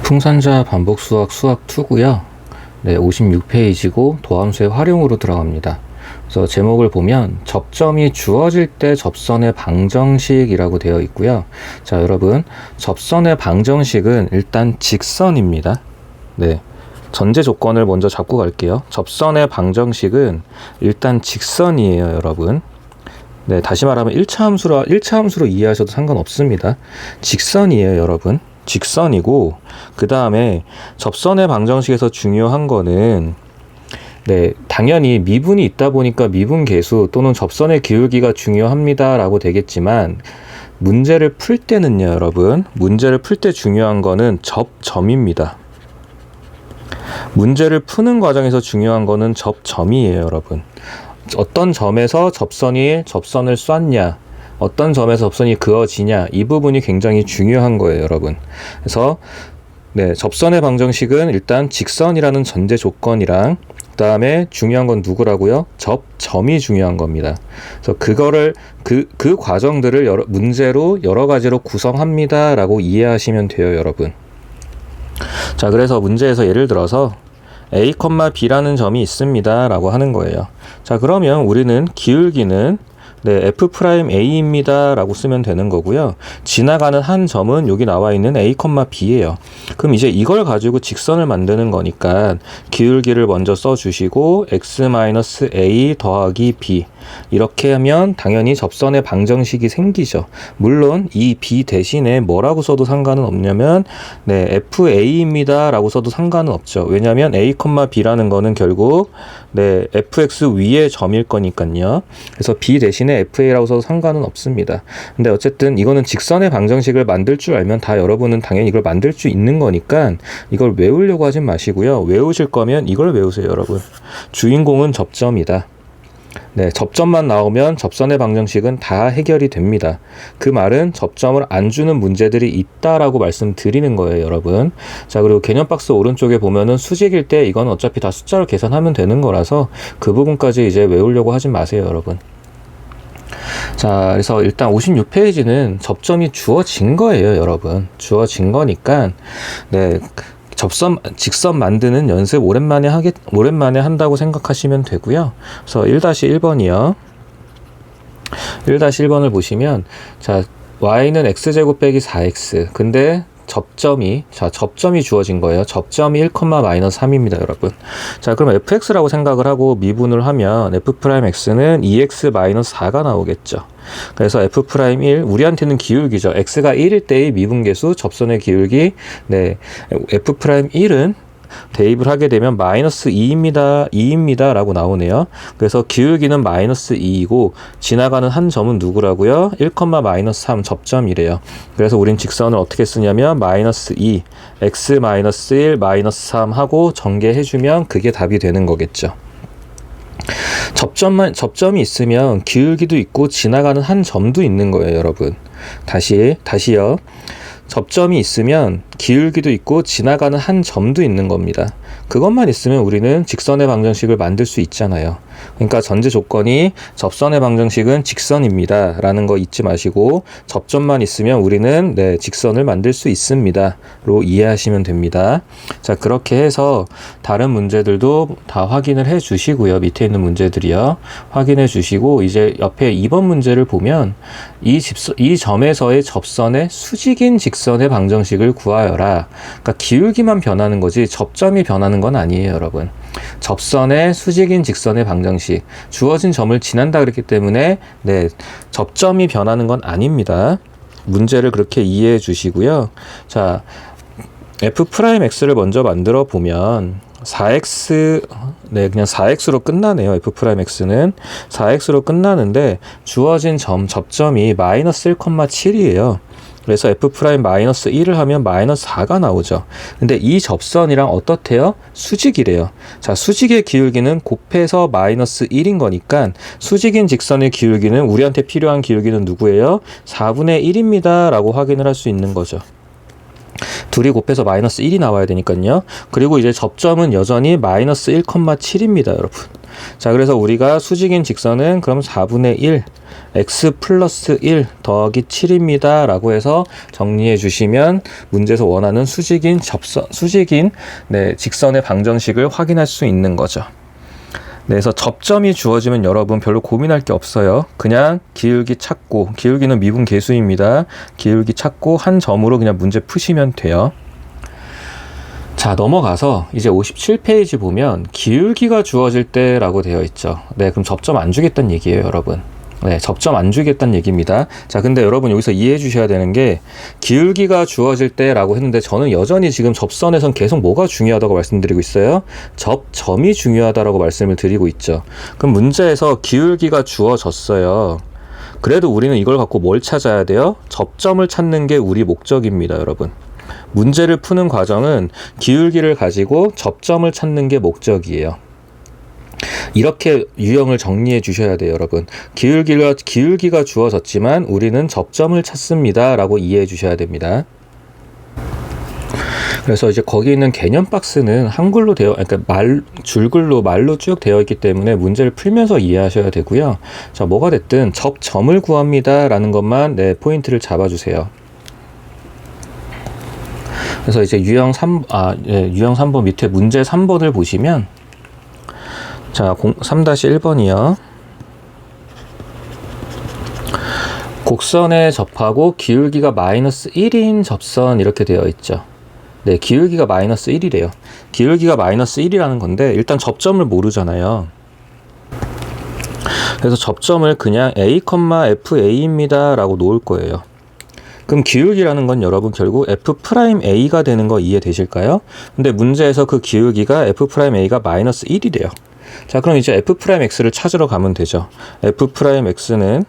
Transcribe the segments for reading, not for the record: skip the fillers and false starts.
풍산자 반복 수학 수학 2고요. 네, 56페이지고 도함수의 활용으로 들어갑니다. 그래서 제목을 보면 접점이 주어질 때 접선의 방정식이라고 되어 있고요. 자, 여러분, 접선의 방정식은 일단 직선입니다. 네. 전제 조건을 먼저 잡고 갈게요. 접선의 방정식은 일단 직선이에요, 여러분. 네, 다시 말하면 1차 함수로 이해하셔도 상관없습니다. 직선이에요, 여러분. 직선이고, 그 다음에 접선의 방정식에서 중요한 거는 네, 당연히 미분이 있다 보니까 미분 계수 또는 접선의 기울기가 중요합니다 라고 되겠지만, 문제를 풀 때는요, 여러분, 문제를 풀 때 중요한 거는 접점입니다. 문제를 푸는 과정에서 중요한 거는 접점이에요, 여러분. 어떤 점에서 접선을 쐈냐, 어떤 점에서 접선이 그어지냐, 이 부분이 굉장히 중요한 거예요, 여러분. 그래서 네, 접선의 방정식은 일단 직선이라는 전제 조건이랑 그 다음에 중요한 건 누구라고요? 접점이 중요한 겁니다. 그래서 그거를 그 과정들을 문제로 여러 가지로 구성합니다 라고 이해하시면 돼요, 여러분. 자, 그래서 문제에서 예를 들어서 A, B라는 점이 있습니다 라고 하는 거예요. 자, 그러면 우리는 기울기는 네, F'A입니다 라고 쓰면 되는 거고요. 지나가는 한 점은 여기 나와 있는 A, B예요. 그럼 이제 이걸 가지고 직선을 만드는 거니까 기울기를 먼저 써주시고 X-A 더하기 B, 이렇게 하면 당연히 접선의 방정식이 생기죠. 물론 이 B 대신에 뭐라고 써도 상관은 없냐면 네, FA입니다 라고 써도 상관은 없죠. 왜냐하면 A, B라는 거는 결국 네, fx 위의 점일 거니까요. 그래서 B 대신에 FA라고 써도 상관은 없습니다. 근데 어쨌든 이거는 직선의 방정식을 만들 줄 알면 다 여러분은 당연히 이걸 만들 수 있는 거니까 이걸 외우려고 하진 마시고요. 외우실 거면 이걸 외우세요, 여러분. 주인공은 접점이다. 네, 접점만 나오면 접선의 방정식은 다 해결이 됩니다. 그 말은 접점을 안 주는 문제들이 있다라고 말씀드리는 거예요, 여러분. 자, 그리고 개념 박스 오른쪽에 보면은 수직일 때 이건 어차피 다 숫자로 계산하면 되는 거라서 그 부분까지 이제 외우려고 하지 마세요, 여러분. 자, 그래서 일단 56페이지는 접점이 주어진 거예요, 여러분. 주어진 거니까 네, 직선 만드는 연습 오랜만에 한다고 생각하시면 되고요. 그래서 1-1번이요. 1-1번을 보시면, 자, y는 x제곱 빼기 4x. 근데 접점이 주어진 거예요. 접점이 1,-3입니다, 여러분. 자, 그럼 fx라고 생각을 하고 미분을 하면 f'x는 2x-4가 나오겠죠. 그래서 f'1, 우리한테는 기울기죠. x가 1일 때의 미분계수, 접선의 기울기. 네, f'1은 대입을 하게 되면 -2입니다 라고 나오네요. 그래서 기울기는 -2이고 지나가는 한 점은 누구라고요? 1,-3 접점이래요. 그래서 우린 직선을 어떻게 쓰냐면 -2, x-1, -3 하고 전개해주면 그게 답이 되는 거겠죠. 접점이 있으면 기울기도 있고 지나가는 한 점도 있는 거예요, 여러분. 다시요. 접점이 있으면 기울기도 있고 지나가는 한 점도 있는 겁니다. 그것만 있으면 우리는 직선의 방정식을 만들 수 있잖아요. 그러니까 전제 조건이 접선의 방정식은 직선입니다 라는 거 잊지 마시고 접점만 있으면 우리는 네, 직선을 만들 수 있습니다 로 이해하시면 됩니다. 자, 그렇게 해서 다른 문제들도 다 확인을 해 주시고요. 밑에 있는 문제들이요, 확인해 주시고 이제 옆에 2번 문제를 보면 이 점에서의 접선의 수직인 직선의 방정식을 구하여라. 그러니까 기울기만 변하는 거지 접점이 변하는 건 아니에요, 여러분. 접선의 수직인 직선의 방정식, 주어진 점을 지난다 그랬기 때문에 네, 접점이 변하는 건 아닙니다. 문제를 그렇게 이해해 주시고요. 자, f'x를 먼저 만들어 보면 4x, 네, 그냥 4x로 끝나네요. f'x는 4x로 끝나는데 주어진 접점이 -1,7이에요. 그래서 f'-1을 하면 -4가 나오죠. 근데 이 접선이랑 어떻대요? 수직이래요. 자, 수직의 기울기는 곱해서 -1인 거니까 수직인 직선의 기울기는 우리한테 필요한 기울기는 누구예요? 4분의 1입니다 라고 확인을 할 수 있는 거죠. 둘이 곱해서 -1이 나와야 되니까요. 그리고 이제 접점은 여전히 -1,7입니다, 여러분. 자, 그래서 우리가 수직인 직선은 그럼 4분의 1 x 플러스 1 더하기 7입니다 라고 해서 정리해 주시면 문제에서 원하는 수직인 직선의 방정식을 확인할 수 있는 거죠. 네, 그래서 접점이 주어지면 여러분 별로 고민할 게 없어요. 그냥 기울기 찾고, 기울기는 미분 계수입니다. 기울기 찾고 한 점으로 그냥 문제 푸시면 돼요. 자, 넘어가서 이제 57페이지 보면 기울기가 주어질 때라고 되어 있죠. 네, 그럼 접점 안 주겠다는 얘기예요, 여러분. 네, 접점 안 주겠다는 얘기입니다. 자, 근데 여러분 여기서 이해해 주셔야 되는 게 기울기가 주어질 때라고 했는데 저는 여전히 지금 접선에선 계속 뭐가 중요하다고 말씀드리고 있어요? 접점이 중요하다라고 말씀을 드리고 있죠. 그럼 문제에서 기울기가 주어졌어요. 그래도 우리는 이걸 갖고 뭘 찾아야 돼요? 접점을 찾는 게 우리 목적입니다, 여러분. 문제를 푸는 과정은 기울기를 가지고 접점을 찾는 게 목적이에요. 이렇게 유형을 정리해 주셔야 돼요, 여러분. 기울기가 주어졌지만 우리는 접점을 찾습니다 라고 이해해 주셔야 됩니다. 그래서 이제 거기 있는 개념 박스는 한글로 그러니까 줄글로 말로 쭉 되어 있기 때문에 문제를 풀면서 이해하셔야 되고요. 자, 뭐가 됐든 접점을 구합니다 라는 것만 포인트를 잡아주세요. 그래서 이제 유형 3번 밑에 문제 3번을 보시면, 자, 3-1번이요. 곡선에 접하고 기울기가 마이너스 1인 접선 이렇게 되어 있죠. 네, 기울기가 마이너스 1이래요. 기울기가 마이너스 1이라는 건데 일단 접점을 모르잖아요. 그래서 접점을 그냥 a, FA입니다 라고 놓을 거예요. 그럼 기울기라는 건 여러분 결국 F'A가 되는 거 이해되실까요? 근데 문제에서 그 기울기가 F'A가 마이너스 1이래요. 자, 그럼 이제 F'X를 찾으러 가면 되죠. F'X는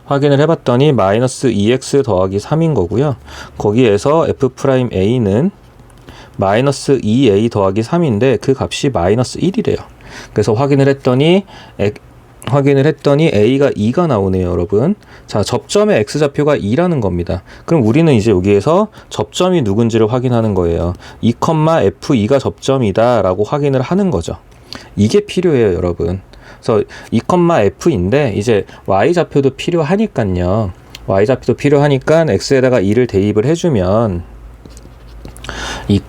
확인을 해봤더니 마이너스 2x 더하기 3인 거고요. 거기에서 F'A는 마이너스 2a 더하기 3인데 그 값이 마이너스 1이래요. 그래서 확인을 했더니 A가 2가 나오네요, 여러분. 자, 접점의 X좌표가 2라는 겁니다. 그럼 우리는 이제 여기에서 접점이 누군지를 확인하는 거예요. 2,F2가 접점이다 라고 확인을 하는 거죠. 이게 필요해요, 여러분. 그래서 2,F인데 이제 Y좌표도 필요하니까요. Y좌표도 필요하니까 X에다가 2를 대입을 해주면 2,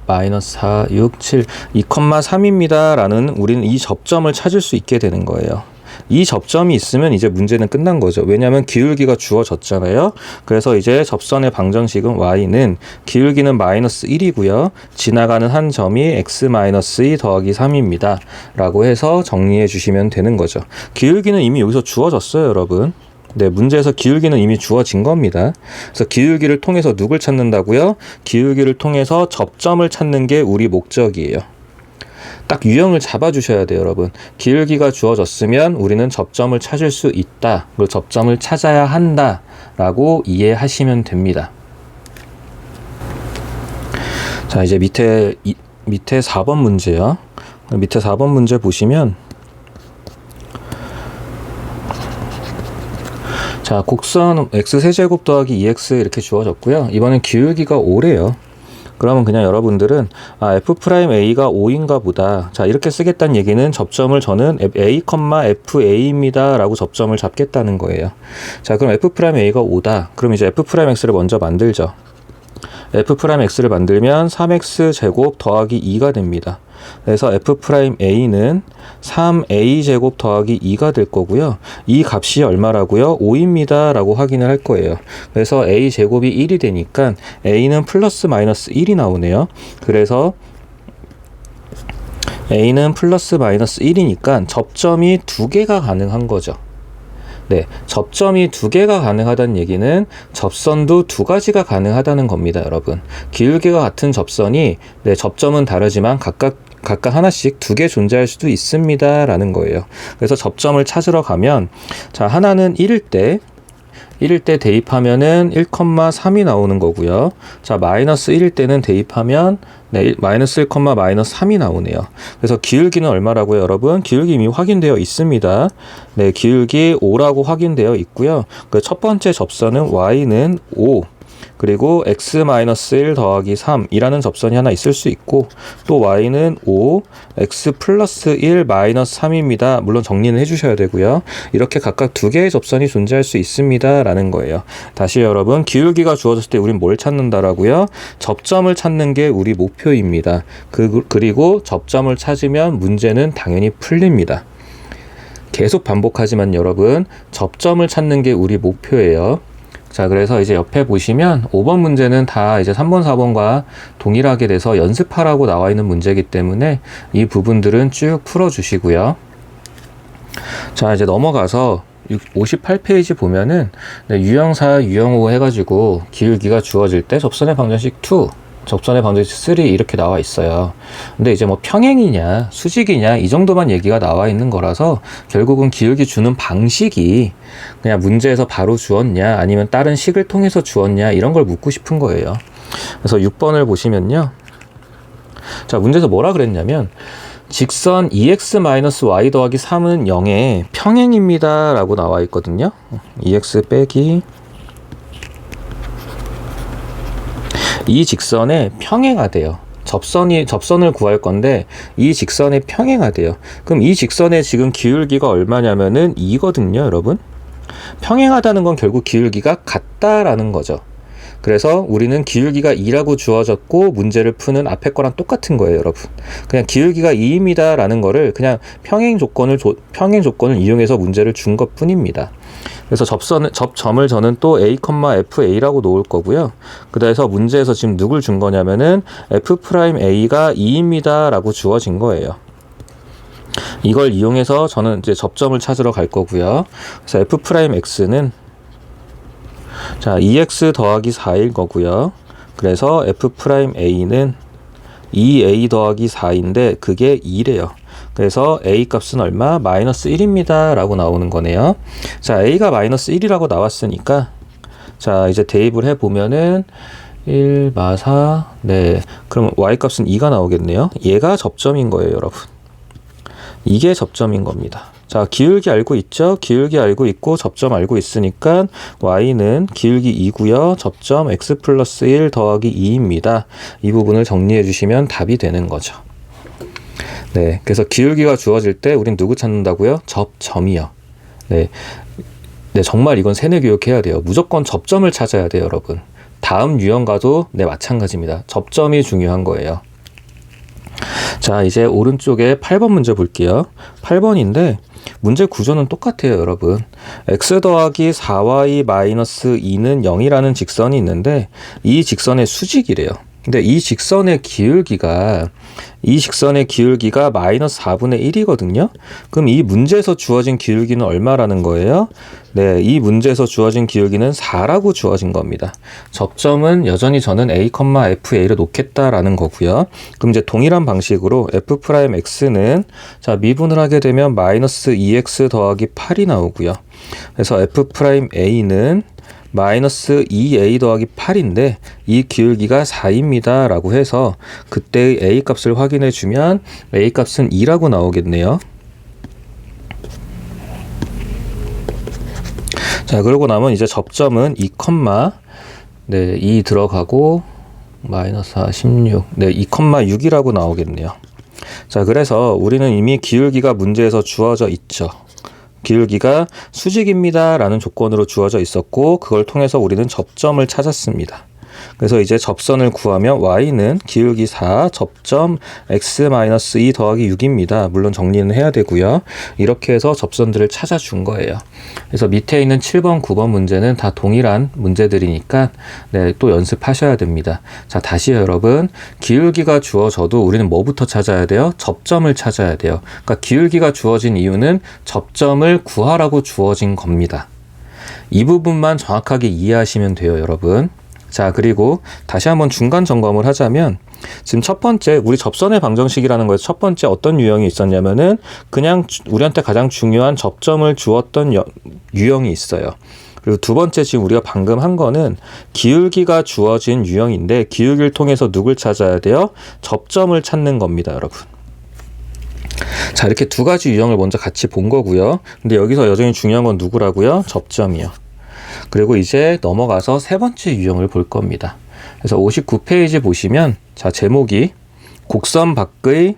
마이너스 4, 6, 7, 2,3입니다 라는 우리는 이 접점을 찾을 수 있게 되는 거예요. 이 접점이 있으면 이제 문제는 끝난 거죠. 왜냐하면 기울기가 주어졌잖아요. 그래서 이제 접선의 방정식은 y는 기울기는 마이너스 1이고요. 지나가는 한 점이 x-2 더하기 3입니다. 라고 해서 정리해 주시면 되는 거죠. 기울기는 이미 여기서 주어졌어요, 여러분. 네, 문제에서 기울기는 이미 주어진 겁니다. 그래서 기울기를 통해서 누굴 찾는다고요? 기울기를 통해서 접점을 찾는 게 우리 목적이에요. 딱 유형을 잡아주셔야 돼요, 여러분. 기울기가 주어졌으면 우리는 접점을 찾을 수 있다. 그리고 접점을 찾아야 한다. 라고 이해하시면 됩니다. 자, 이제 밑에 4번 문제요. 밑에 4번 문제 보시면, 자, 곡선 x세제곱 더하기 2x 이렇게 주어졌고요. 이번엔 기울기가 5래요. 그러면 그냥 여러분들은 F'A가 5인가 보다. 자, 이렇게 쓰겠다는 얘기는 접점을 저는 A, FA입니다 라고 접점을 잡겠다는 거예요. 자, 그럼 F'A가 5다. 그럼 이제 F'X를 먼저 만들죠. F'X를 만들면 3x 제곱 더하기 2가 됩니다. 그래서 F'A는 3a 제곱 더하기 2가 될 거고요. 이 값이 얼마라고요? 5입니다 라고 확인을 할 거예요. 그래서 a 제곱이 1이 되니까 a는 플러스 마이너스 1이 나오네요. 그래서 a는 플러스 마이너스 1이니까 접점이 2개가 가능한 거죠. 네, 접점이 2개가 가능하다는 얘기는 접선도 2가지가 가능하다는 겁니다, 여러분. 기울기가 같은 접선이, 네, 접점은 다르지만 각각 하나씩 2개 존재할 수도 있습니다 라는 거예요. 그래서 접점을 찾으러 가면, 자, 하나는 1일 때 대입하면은 1,3이 나오는 거고요. 자, 마이너스 1일 때는 대입하면 마이너스 1, 마이너스 3이 나오네요. 그래서 기울기는 얼마라고요, 여러분? 기울기 이미 확인되어 있습니다. 네, 기울기 5라고 확인되어 있고요. 그 첫 번째 접선은 y는 5. 그리고 x-1 더하기 3이라는 접선이 하나 있을 수 있고, 또 y는 5, x 플러스 1 마이너스 3입니다. 물론 정리는 해주셔야 되고요. 이렇게 각각 두 개의 접선이 존재할 수 있습니다 라는 거예요. 다시 여러분, 기울기가 주어졌을 때 우린 뭘 찾는다라고요? 접점을 찾는 게 우리 목표입니다. 그리고 접점을 찾으면 문제는 당연히 풀립니다. 계속 반복하지만 여러분, 접점을 찾는 게 우리 목표예요. 자, 그래서 이제 옆에 보시면 5번 문제는 다 이제 3번, 4번과 동일하게 돼서 연습하라고 나와 있는 문제이기 때문에 이 부분들은 쭉 풀어주시고요. 자, 이제 넘어가서 58페이지 보면은 유형4, 유형5 해가지고 기울기가 주어질 때 접선의 방정식 2, 접선의 방정식 3 이렇게 나와 있어요. 근데 이제 뭐 평행이냐 수직이냐 이 정도만 얘기가 나와 있는 거라서 결국은 기울기 주는 방식이 그냥 문제에서 바로 주었냐 아니면 다른 식을 통해서 주었냐 이런 걸 묻고 싶은 거예요. 그래서 6번을 보시면요. 자, 문제에서 뭐라 그랬냐면 직선 2x-y 더하기 3은 0의 평행입니다 라고 나와 있거든요. 2x 빼기 이 직선에 평행하대요. 접선을 구할 건데 이 직선에 평행하대요. 그럼 이 직선의 지금 기울기가 얼마냐면은 2거든요, 여러분. 평행하다는 건 결국 기울기가 같다라는 거죠. 그래서 우리는 기울기가 2라고 주어졌고 문제를 푸는 앞에 거랑 똑같은 거예요, 여러분. 그냥 기울기가 2입니다 라는 거를 그냥 평행 조건을 이용해서 문제를 준 것 뿐입니다. 그래서 접점을 저는 또 a,fa라고 놓을 거고요. 그래서 문제에서 지금 누굴 준 거냐면은 f'a가 2입니다 라고 주어진 거예요. 이걸 이용해서 저는 이제 접점을 찾으러 갈 거고요. 그래서 f'x는 자, 2x 더하기 4일 거고요. 그래서 f'a는 2a 더하기 4인데 그게 2래요. 그래서 a 값은 얼마? 마이너스 1입니다 라고 나오는 거네요. 자, a가 마이너스 1이라고 나왔으니까 자, 이제 대입을 해보면은 1, 마 4, 네, 그럼 y 값은 2가 나오겠네요. 얘가 접점인 거예요, 여러분. 이게 접점인 겁니다. 자, 기울기 알고 있죠? 기울기 알고 있고 접점 알고 있으니까 y는 기울기 2고요. 접점 x 플러스 1 더하기 2입니다. 이 부분을 정리해 주시면 답이 되는 거죠. 네, 그래서 기울기가 주어질 때 우린 누구 찾는다고요? 접점이요. 네, 정말 이건 세뇌 교육해야 돼요. 무조건 접점을 찾아야 돼요, 여러분. 다음 유형과도 마찬가지입니다. 접점이 중요한 거예요. 자, 이제 오른쪽에 8번 문제 볼게요. 8번인데 문제 구조는 똑같아요, 여러분. x 더하기 4y 마이너스 2는 0이라는 직선이 있는데 이 직선의 수직이래요. 근데 이 직선의 기울기가 마이너스 4분의 1이거든요. 그럼 이 문제에서 주어진 기울기는 얼마라는 거예요? 네, 이 문제에서 주어진 기울기는 4라고 주어진 겁니다. 접점은 여전히 저는 a,fa를 놓겠다라는 거고요. 그럼 이제 동일한 방식으로 f'x는 자, 미분을 하게 되면 마이너스 2x 더하기 8이 나오고요. 그래서 f'a는 마이너스 2a 더하기 8인데 이 기울기가 4입니다 라고 해서 그때의 a 값을 확인해 주면 a 값은 2라고 나오겠네요. 자, 그러고 나면 이제 접점은 2 들어가고 마이너스 4, 16 2,6이라고 나오겠네요. 자, 그래서 우리는 이미 기울기가 문제에서 주어져 있죠. 기울기가 수직입니다 라는 조건으로 주어져 있었고 그걸 통해서 우리는 접점을 찾았습니다. 그래서 이제 접선을 구하면 y는 기울기 4 접점 x-2 더하기 6입니다. 물론 정리는 해야 되고요. 이렇게 해서 접선들을 찾아준 거예요. 그래서 밑에 있는 7번, 9번 문제는 다 동일한 문제들이니까 네, 또 연습하셔야 됩니다. 자, 다시 여러분, 기울기가 주어져도 우리는 뭐부터 찾아야 돼요? 접점을 찾아야 돼요. 그러니까 기울기가 주어진 이유는 접점을 구하라고 주어진 겁니다. 이 부분만 정확하게 이해하시면 돼요, 여러분. 자, 그리고 다시 한번 중간 점검을 하자면 지금 첫 번째 우리 접선의 방정식이라는 거에서 첫 번째 어떤 유형이 있었냐면은 그냥 우리한테 가장 중요한 접점을 주었던 유형이 있어요. 그리고 두 번째 지금 우리가 방금 한 거는 기울기가 주어진 유형인데 기울기를 통해서 누굴 찾아야 돼요? 접점을 찾는 겁니다, 여러분. 자, 이렇게 두 가지 유형을 먼저 같이 본 거고요. 근데 여기서 여전히 중요한 건 누구라고요? 접점이요. 그리고 이제 넘어가서 세 번째 유형을 볼 겁니다. 그래서 59페이지 보시면 자, 제목이 곡선 밖의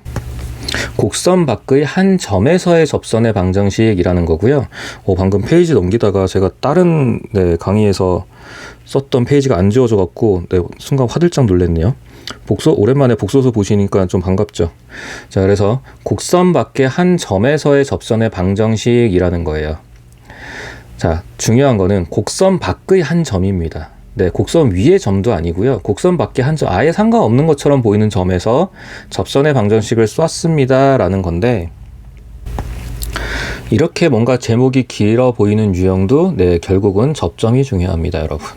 한 점에서의 접선의 방정식이라는 거고요. 방금 페이지 넘기다가 제가 다른 강의에서 썼던 페이지가 안 지워져 갖고 순간 화들짝 놀랐네요. 오랜만에 복소서 보시니까 좀 반갑죠. 자, 그래서 곡선 밖의 한 점에서의 접선의 방정식이라는 거예요. 자, 중요한 거는 곡선 밖의 한 점입니다. 곡선 위의 점도 아니고요. 곡선 밖의 한 점, 아예 상관없는 것처럼 보이는 점에서 접선의 방정식을 쐈습니다 라는 건데, 이렇게 뭔가 제목이 길어 보이는 유형도 결국은 접점이 중요합니다, 여러분.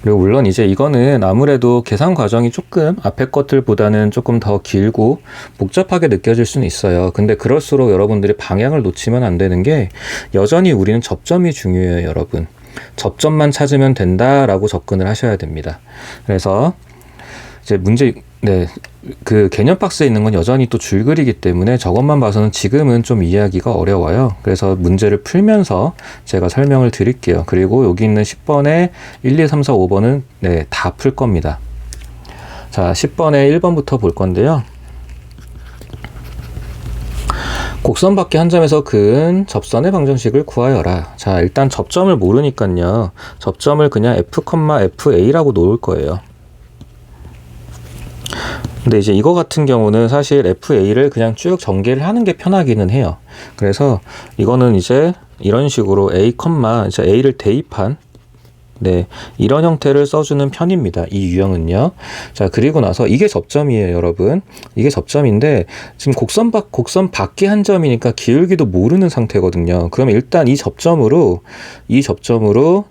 그리고 물론 이제 이거는 아무래도 계산 과정이 조금 앞에 것들보다는 조금 더 길고 복잡하게 느껴질 수는 있어요. 근데 그럴수록 여러분들이 방향을 놓치면 안 되는 게, 여전히 우리는 접점이 중요해요, 여러분. 접점만 찾으면 된다라고 접근을 하셔야 됩니다. 그래서 이제 그 개념 박스에 있는 건 여전히 또 줄글이기 때문에 저것만 봐서는 지금은 좀 이해하기가 어려워요. 그래서 문제를 풀면서 제가 설명을 드릴게요. 그리고 여기 있는 10번에 1, 2, 3, 4, 5번은 다 풀 겁니다. 자, 10번에 1번부터 볼 건데요. 곡선 밖의 한 점에서 그은 접선의 방정식을 구하여라. 자, 일단 접점을 모르니까요. 접점을 그냥 F, FA라고 놓을 거예요. 근데 이제 이거 같은 경우는 사실 FA를 그냥 쭉 전개를 하는 게 편하기는 해요. 그래서 이거는 이제 이런 식으로 이제 A를 대입한 이런 형태를 써주는 편입니다. 이 유형은요. 자, 그리고 나서 이게 접점이에요, 여러분. 이게 접점인데 지금 곡선 밖의 한 점이니까 기울기도 모르는 상태거든요. 그러면 일단 이 접점으로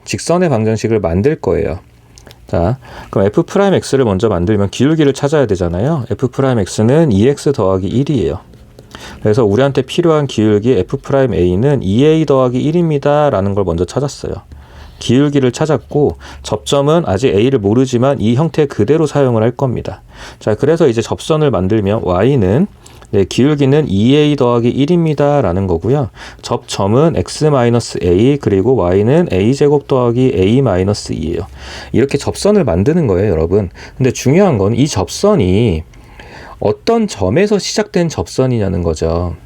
직선의 방정식을 만들 거예요. 자, 그럼 f'x를 먼저 만들면 기울기를 찾아야 되잖아요. f'x는 2x 더하기 1이에요. 그래서 우리한테 필요한 기울기 f'a는 2a 더하기 1입니다 라는 걸 먼저 찾았어요. 기울기를 찾았고, 접점은 아직 a를 모르지만 이 형태 그대로 사용을 할 겁니다. 자, 그래서 이제 접선을 만들면 y는 기울기는 2a 더하기 1입니다 라는 거고요. 접점은 x-a 그리고 y는 a제곱 더하기 a-2예요. 이렇게 접선을 만드는 거예요, 여러분. 근데 중요한 건 이 접선이 어떤 점에서 시작된 접선이냐는 거죠.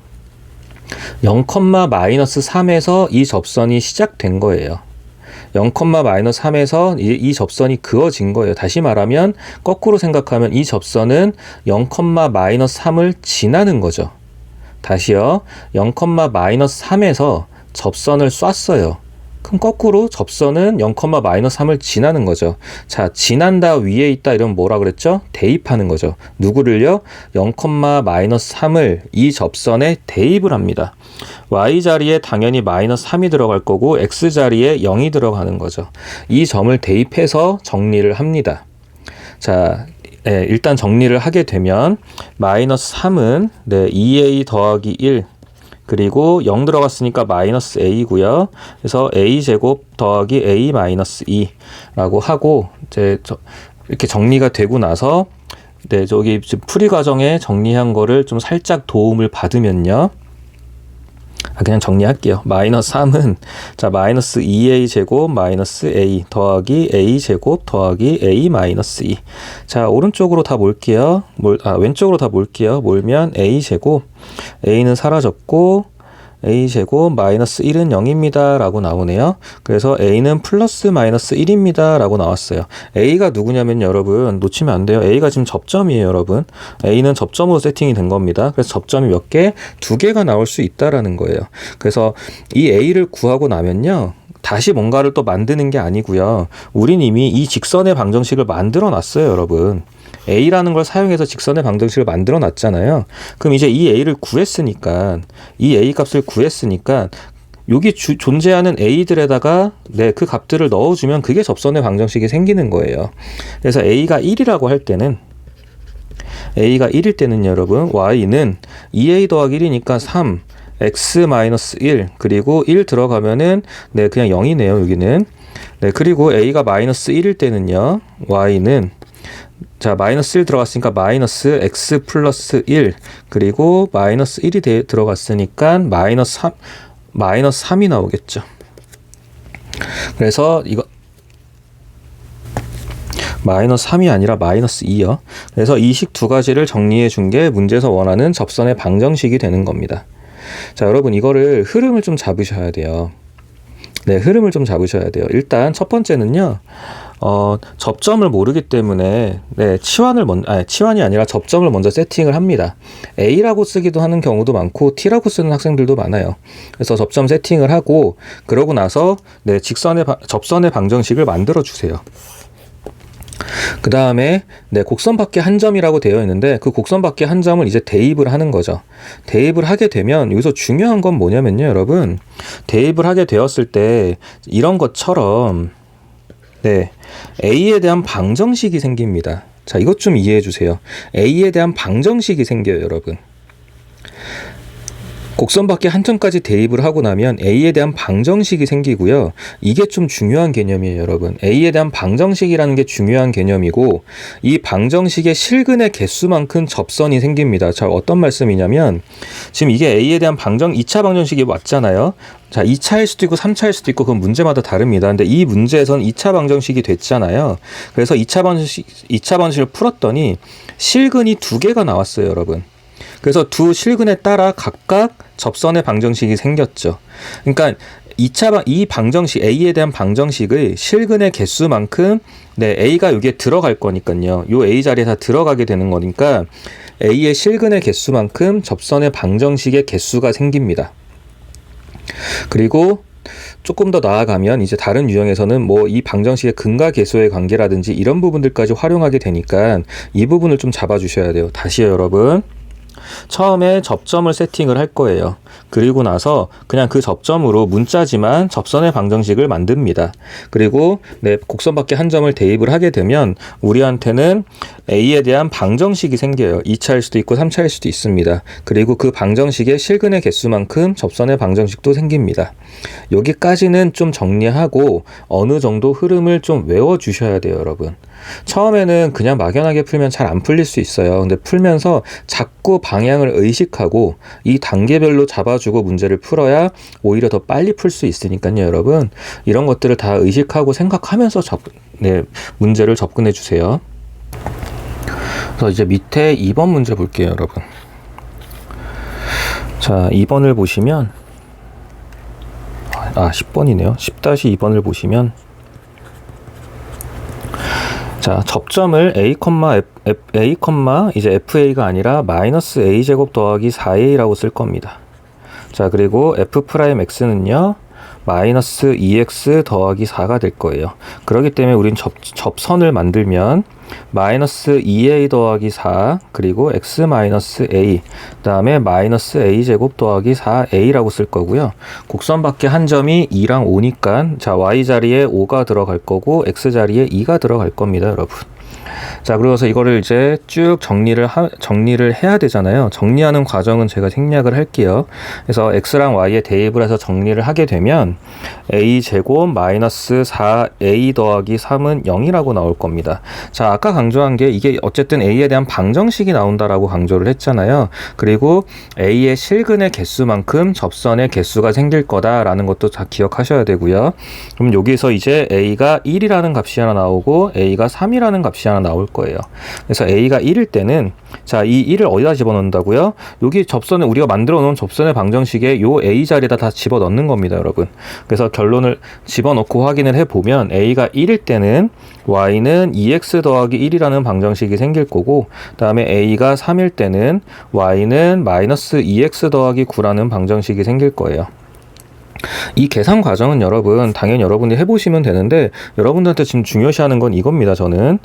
0,-3에서 이 접선이 시작된 거예요. 0,-3에서 이 접선이 그어진 거예요. 다시 말하면 거꾸로 생각하면 이 접선은 0,-3을 지나는 거죠. 다시요. 0,-3에서 접선을 쐈어요. 그럼 거꾸로 접선은 0,-3을 지나는 거죠. 자, 지난다, 위에 있다 이러면 뭐라 그랬죠? 대입하는 거죠. 누구를요? 0,-3을 이 접선에 대입을 합니다. y자리에 당연히 -3이 들어갈 거고 x자리에 0이 들어가는 거죠. 이 점을 대입해서 정리를 합니다. 자, 일단 정리를 하게 되면 -3은 2a 더하기 1 그리고 0 들어갔으니까 -a고요. 그래서 a제곱 더하기 a-2라고 하고 이제 이렇게 정리가 되고 나서 저기 풀이 과정에 정리한 거를 좀 살짝 도움을 받으면요. 그냥 정리할게요. -3은 자, -2a 제곱 -a 더하기 a 제곱 더하기 a-2. 자, 오른쪽으로 다 몰게요. 왼쪽으로 다 몰게요. 몰면 a 제곱, a는 사라졌고 a제곱 -1은 0입니다 라고 나오네요. 그래서 a는 플러스 -1입니다 라고 나왔어요. a가 누구냐면 여러분 놓치면 안 돼요. a가 지금 접점이에요, 여러분. a는 접점으로 세팅이 된 겁니다. 그래서 접점이 몇 개? 2개가 나올 수 있다라는 거예요. 그래서 이 a를 구하고 나면요, 다시 뭔가를 또 만드는 게 아니고요. 우린 이미 이 직선의 방정식을 만들어 놨어요, 여러분. a라는 걸 사용해서 직선의 방정식을 만들어 놨잖아요. 그럼 이제 이 a를 구했으니까, 이 a 값을 구했으니까 여기 존재하는 a들에다가 그 값들을 넣어주면 그게 접선의 방정식이 생기는 거예요. 그래서 a가 1이라고 할 때는, a가 1일 때는 여러분 y는 2a 더하기 1이니까 3 x-1 그리고 1 들어가면은 그냥 0이네요, 여기는. 그리고 a가 -1일 때는요, y는 자, -1 들어갔으니까 -x 플러스 1 그리고 -1이 들어갔으니까 -3이 나오겠죠. 그래서 이거 마이너스 3이 아니라 마이너스 2요. 그래서 이 식 두 가지를 정리해 준 게 문제에서 원하는 접선의 방정식이 되는 겁니다. 자, 여러분 이거를 흐름을 좀 잡으셔야 돼요. 네, 흐름을 좀 잡으셔야 돼요. 일단 첫 번째는요. 접점을 모르기 때문에 치환이 아니라 접점을 먼저 세팅을 합니다. A라고 쓰기도 하는 경우도 많고 T라고 쓰는 학생들도 많아요. 그래서 접점 세팅을 하고 그러고 나서 접선의 방정식을 만들어 주세요. 그 다음에 곡선 밖에 한 점이라고 되어 있는데 그 곡선 밖에 한 점을 이제 대입을 하는 거죠. 대입을 하게 되면 여기서 중요한 건 뭐냐면요, 여러분. 대입을 하게 되었을 때 이런 것처럼 A에 대한 방정식이 생깁니다. 자, 이것 좀 이해해 주세요. A에 대한 방정식이 생겨요, 여러분. 곡선 밖에 한 점까지 대입을 하고 나면 A에 대한 방정식이 생기고요. 이게 좀 중요한 개념이에요, 여러분. A에 대한 방정식이라는 게 중요한 개념이고 이 방정식의 실근의 개수만큼 접선이 생깁니다. 자, 어떤 말씀이냐면 지금 이게 A에 대한 2차 방정식이 왔잖아요. 자, 2차일 수도 있고 3차일 수도 있고 그건 문제마다 다릅니다. 근데 이 문제에서는 2차 방정식이 됐잖아요. 그래서 2차 방정식을 풀었더니 실근이 두 개가 나왔어요, 여러분. 그래서 두 실근에 따라 각각 접선의 방정식이 생겼죠. 그러니까 이 방정식, A에 대한 방정식의 실근의 개수만큼 A가 여기에 들어갈 거니까요. 요 A 자리에 다 들어가게 되는 거니까 A의 실근의 개수만큼 접선의 방정식의 개수가 생깁니다. 그리고 조금 더 나아가면 이제 다른 유형에서는 뭐 이 방정식의 근과 계수의 관계라든지 이런 부분들까지 활용하게 되니까 이 부분을 좀 잡아주셔야 돼요. 다시요, 여러분. 처음에 접점을 세팅을 할 거예요. 그리고 나서 그냥 그 접점으로 문자지만 접선의 방정식을 만듭니다. 그리고 곡선 밖에 한 점을 대입을 하게 되면 우리한테는 A에 대한 방정식이 생겨요. 2차일 수도 있고 3차일 수도 있습니다. 그리고 그 방정식의 실근의 개수만큼 접선의 방정식도 생깁니다. 여기까지는 좀 정리하고 어느 정도 흐름을 좀 외워주셔야 돼요, 여러분. 처음에는 그냥 막연하게 풀면 잘 안 풀릴 수 있어요. 근데 풀면서 자꾸 방향을 의식하고 이 단계별로 잡아주고 문제를 풀어야 오히려 더 빨리 풀 수 있으니까요, 여러분. 이런 것들을 다 의식하고 생각하면서 문제를 접근해 주세요. 그래서 이제 밑에 2번 문제 볼게요, 여러분. 자, 2번을 보시면 10번이네요. 10-2번을 보시면 자, 접점을 이제 FA가 아니라 마이너스 A제곱 더하기 4A라고 쓸 겁니다. 자, 그리고 F'X는요, 마이너스 2X 더하기 4가 될 거예요. 그렇기 때문에 우린 접선을 만들면 마이너스 2A 더하기 4 그리고 X 마이너스 A 그 다음에 마이너스 A제곱 더하기 4A라고 쓸 거고요. 곡선 밖에 한 점이 2랑 5니까 자, Y 자리에 5가 들어갈 거고 X 자리에 2가 들어갈 겁니다, 여러분. 자, 그래서 이거를 이제 쭉 정리를 해야 되잖아요. 정리하는 과정은 제가 생략을 할게요. 그래서 X랑 Y에 대입을 해서 정리를 하게 되면 A제곱 마이너스 4A 더하기 3은 0이라고 나올 겁니다. 자, 아까 강조한 게 이게 어쨌든 A에 대한 방정식이 나온다라고 강조를 했잖아요. 그리고 A의 실근의 개수만큼 접선의 개수가 생길 거다라는 것도 다 기억하셔야 되고요. 그럼 여기서 이제 A가 1이라는 값이 하나 나오고 A가 3이라는 값이 하나 나올 거예요. 그래서 A가 1일 때는 자, 이 1을 어디다 집어넣는다고요? 여기 우리가 만들어 놓은 접선의 방정식에 요 A 자리에다 다 집어넣는 겁니다, 여러분. 그래서 결론을 집어넣고 확인을 해보면 A가 1일 때는 Y는 2X 더하기 1이라는 방정식이 생길 거고 그 다음에 A가 3일 때는 Y는 마이너스 2X 더하기 9라는 방정식이 생길 거예요. 이 계산 과정은 여러분 당연히 여러분들이 해보시면 되는데 여러분들한테 지금 중요시하는 건 이겁니다. 저는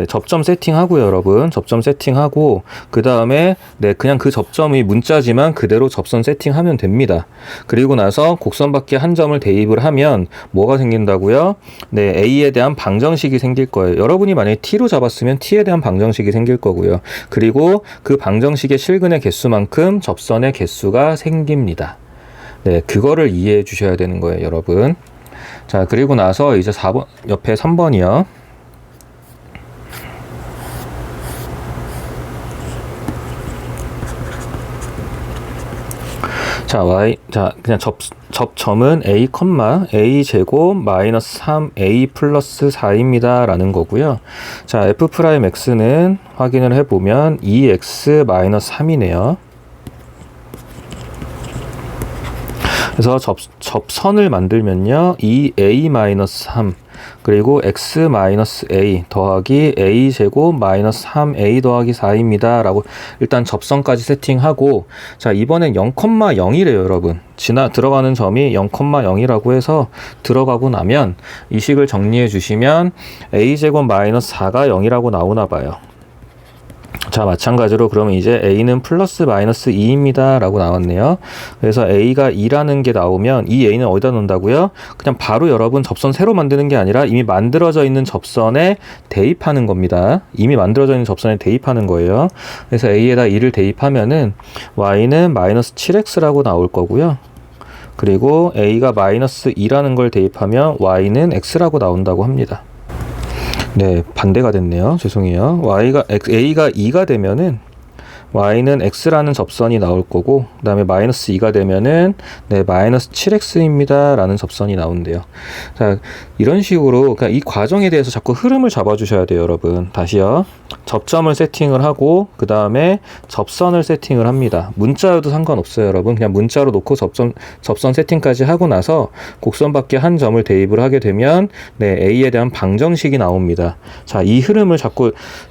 접점 세팅하고요, 여러분. 접점 세팅하고 그 다음에 그냥 그 접점이 문자지만 그대로 접선 세팅하면 됩니다. 그리고 나서 곡선 밖에 한 점을 대입을 하면 뭐가 생긴다고요? A에 대한 방정식이 생길 거예요. 여러분이 만약에 T로 잡았으면 T에 대한 방정식이 생길 거고요. 그리고 그 방정식의 실근의 개수만큼 접선의 개수가 생깁니다. 그거를 이해해 주셔야 되는 거예요, 여러분. 자, 그리고 나서 이제 4번, 옆에 3번이요. 그냥 접점은 a, a 제곱 마이너스 3a 플러스 4입니다. 라는 거고요. 자, f 프라임 x는 확인을 해보면 2x 마이너스 3이네요. 그래서 접선을 만들면요. 2a 마이너스 3 그리고 x 마이너스 a 더하기 a 제곱 마이너스 3a 더하기 4입니다. 라고 일단 접선까지 세팅하고, 자, 이번엔 0,0이래요, 여러분. 들어가는 점이 0,0이라고 해서 들어가고 나면 이 식을 정리해 주시면 a 제곱 마이너스 4가 0이라고 나오나 봐요. 자, 마찬가지로 그러면 이제 a는 플러스 마이너스 2입니다. 라고 나왔네요. 그래서 a가 2라는 게 나오면 이 a는 어디다 놓는다고요? 그냥 바로 여러분 접선 새로 만드는 게 아니라 이미 만들어져 있는 접선에 대입하는 겁니다. 이미 만들어져 있는 접선에 대입하는 거예요. 그래서 a에다 2를 대입하면은 y는 마이너스 7x라고 나올 거고요. 그리고 a가 마이너스 2라는 걸 대입하면 y는 x라고 나온다고 합니다. 네, 반대가 됐네요. 죄송해요. a가 2가 되면은 y는 x라는 접선이 나올 거고, 그 다음에 마이너스 2가 되면은 네, 마이너스 7x입니다. 라는 접선이 나온대요. 자, 이런 식으로, 그러니까 이 과정에 대해서 자꾸 흐름을 잡아주셔야 돼요, 여러분. 다시요. 접점을 세팅을 하고, 그 다음에 접선을 세팅을 합니다. 문자여도 상관없어요, 여러분. 그냥 문자로 놓고 접선 세팅까지 하고 나서 곡선 밖에 한 점을 대입을 하게 되면, 네, a에 대한 방정식이 나옵니다. 자, 이 흐름을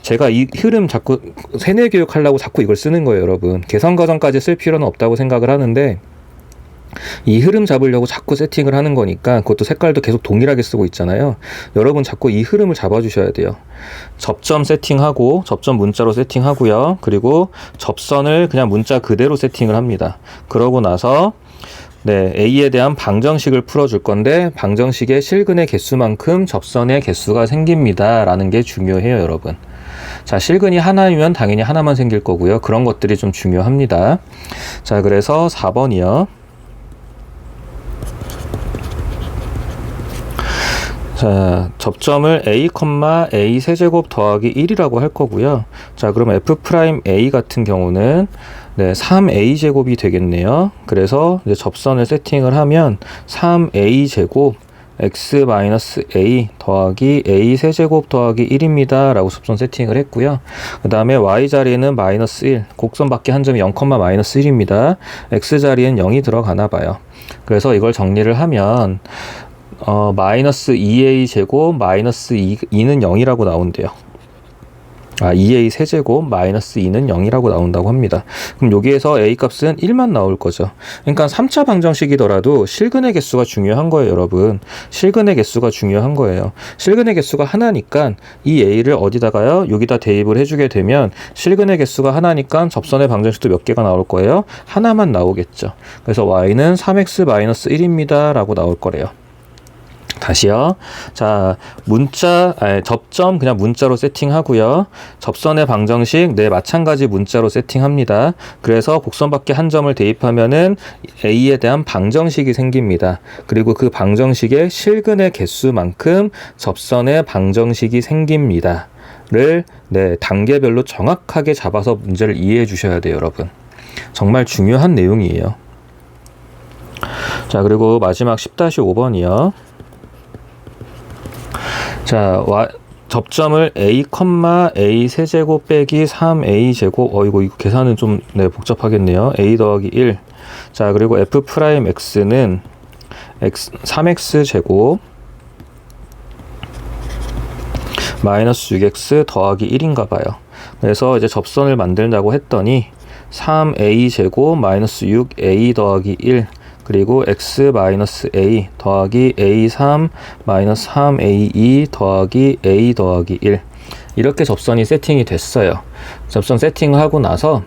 제가 이 흐름 자꾸 세뇌 교육하려고 자꾸 이걸 쓰는 거예요, 여러분. 계산 과정까지 쓸 필요는 없다고 생각을 하는데, 이 흐름 잡으려고 자꾸 세팅을 하는 거니까, 그것도 색깔도 계속 동일하게 쓰고 있잖아요. 여러분 자꾸 이 흐름을 잡아주셔야 돼요. 접점 세팅하고, 접점 문자로 세팅하고요. 그리고 접선을 그냥 문자 그대로 세팅을 합니다. 그러고 나서 네, a에 대한 방정식을 풀어줄 건데, 방정식의 실근의 개수만큼 접선의 개수가 생깁니다. 라는 게 중요해요, 여러분. 자, 실근이 하나이면 당연히 하나만 생길 거고요. 그런 것들이 좀 중요합니다. 자, 그래서 4번이요. 자, 접점을 a, 세제곱 더하기 1이라고 할 거고요. 자, 그럼 f'A 같은 경우는 네, 3a 제곱이 되겠네요. 그래서 이제 접선을 세팅을 하면 3a 제곱 x-a 더하기 a 세제곱 더하기 1입니다. 라고 접선 세팅을 했고요. 그 다음에 y 자리에는 마이너스 1, 곡선 밖에 한 점이 0, 마이너스 1입니다. x 자리엔 0이 들어가나 봐요. 그래서 이걸 정리를 하면 마이너스 2a 제곱 마이너스 2는 0이라고 나온대요. 2a 세제곱 마이너스 2는 0이라고 나온다고 합니다. 그럼 여기에서 a 값은 1만 나올 거죠. 그러니까 3차 방정식이더라도 실근의 개수가 중요한 거예요, 여러분. 실근의 개수가 중요한 거예요. 실근의 개수가 하나니까 이 a를 어디다가요? 여기다 대입을 해주게 되면 실근의 개수가 하나니까 접선의 방정식도 몇 개가 나올 거예요? 하나만 나오겠죠. 그래서 y는 3x 마이너스 1입니다. 라고 나올 거래요. 다시요. 자, 접점 그냥 문자로 세팅하고요. 접선의 방정식 네, 마찬가지 문자로 세팅합니다. 그래서 곡선 밖에 한 점을 대입하면은 a에 대한 방정식이 생깁니다. 그리고 그 방정식의 실근의 개수만큼 접선의 방정식이 생깁니다. 를 네, 단계별로 정확하게 잡아서 문제를 이해해 주셔야 돼요, 여러분. 정말 중요한 내용이에요. 자, 그리고 마지막 10-5번이요. 자, 접점을 a, 세제곱 빼기 3a 제곱, 이거 계산은 좀, 네, 복잡하겠네요. a 더하기 1. 자, 그리고 f'x는 3x 제곱 마이너스 6x 더하기 1인가 봐요. 그래서 이제 접선을 만들자고 했더니 3a 제곱 마이너스 6a 더하기 1 그리고 x-a 더하기 a3 마이너스 3a2 더하기 a 더하기 1 이렇게 접선이 세팅이 됐어요. 접선 세팅을 하고 나서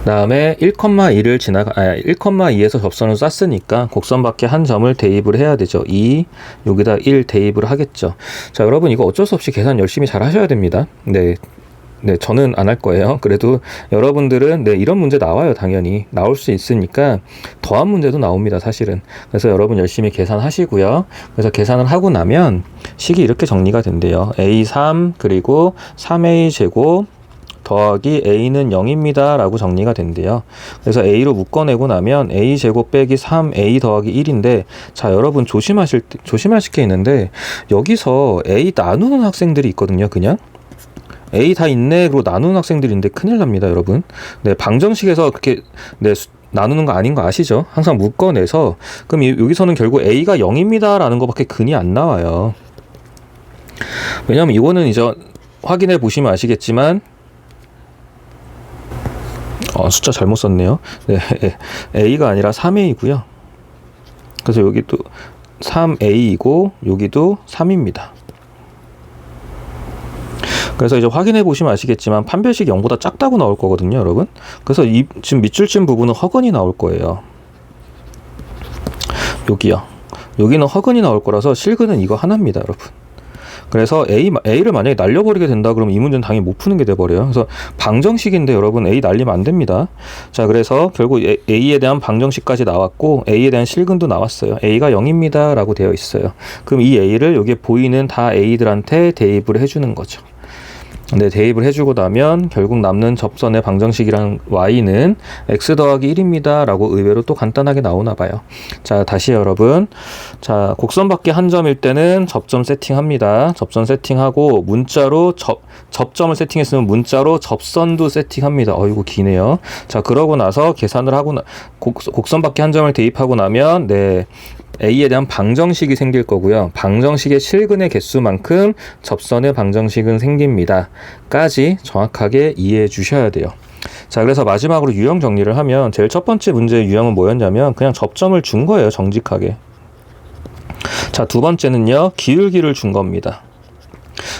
다음에 1,2를 1,2에서 접선을 쐈으니까 곡선 밖에 한 점을 대입을 해야 되죠. 2, 여기다 1 대입을 하겠죠. 자, 여러분 이거 어쩔 수 없이 계산 열심히 잘 하셔야 됩니다. 네, 저는 안 할 거예요. 그래도 여러분들은 네, 이런 문제 나와요. 당연히 나올 수 있으니까 더한 문제도 나옵니다. 사실은. 그래서 여러분 열심히 계산하시고요. 그래서 계산을 하고 나면 식이 이렇게 정리가 된대요. a3 그리고 3a 제곱 더하기 a는 0입니다 라고 정리가 된대요. 그래서 a로 묶어내고 나면 a제곱 빼기 3a 더하기 1인데, 자 여러분 조심하실 게 있는데, 여기서 a 나누는 학생들이 있거든요. 그냥 A 다 있네 그리고 나누는 학생들인데 큰일 납니다, 여러분. 네, 방정식에서 그렇게 나누는 거 아닌 거 아시죠? 항상 묶어내서, 그럼 여기서는 결국 A가 0입니다 라는 거밖에 근이 안 나와요. 왜냐면 이거는 이제 확인해 보시면 아시겠지만, 숫자 잘못 썼네요. 네, A가 아니라 3A고요. 그래서 여기도 3A이고 여기도 3입니다. 그래서 이제 확인해 보시면 아시겠지만 판별식이 0보다 작다고 나올 거거든요, 여러분. 그래서 지금 밑줄친 부분은 허근이 나올 거예요. 여기요. 여기는 허근이 나올 거라서 실근은 이거 하나입니다, 여러분. 그래서 A를 만약에 날려버리게 된다 그러면 이 문제는 당연히 못 푸는 게 돼버려요. 그래서 방정식인데 여러분 A 날리면 안 됩니다. 자, 그래서 결국 A에 대한 방정식까지 나왔고 A에 대한 실근도 나왔어요. A가 0입니다 라고 되어 있어요. 그럼 이 A를 여기에 보이는 다 A들한테 대입을 해주는 거죠. 네, 대입을 해주고 나면 결국 남는 접선의 방정식이랑 y는 x 더하기 1입니다 라고 의외로 또 간단하게 나오나 봐요. 자, 다시 여러분, 자, 곡선 밖에 한 점일 때는 접점 세팅합니다. 접선 세팅하고 문자로 접점을 세팅했으면 문자로 접선도 세팅합니다. 이거 기네요. 자, 그러고 나서 계산을 하고 곡선 밖에 한 점을 대입하고 나면 A에 대한 방정식이 생길 거고요. 방정식의 실근의 개수만큼 접선의 방정식은 생깁니다. 까지 정확하게 이해해 주셔야 돼요. 자, 그래서 마지막으로 유형 정리를 하면 제일 첫 번째 문제의 유형은 뭐였냐면 그냥 접점을 준 거예요. 정직하게. 자, 두 번째는요. 기울기를 준 겁니다.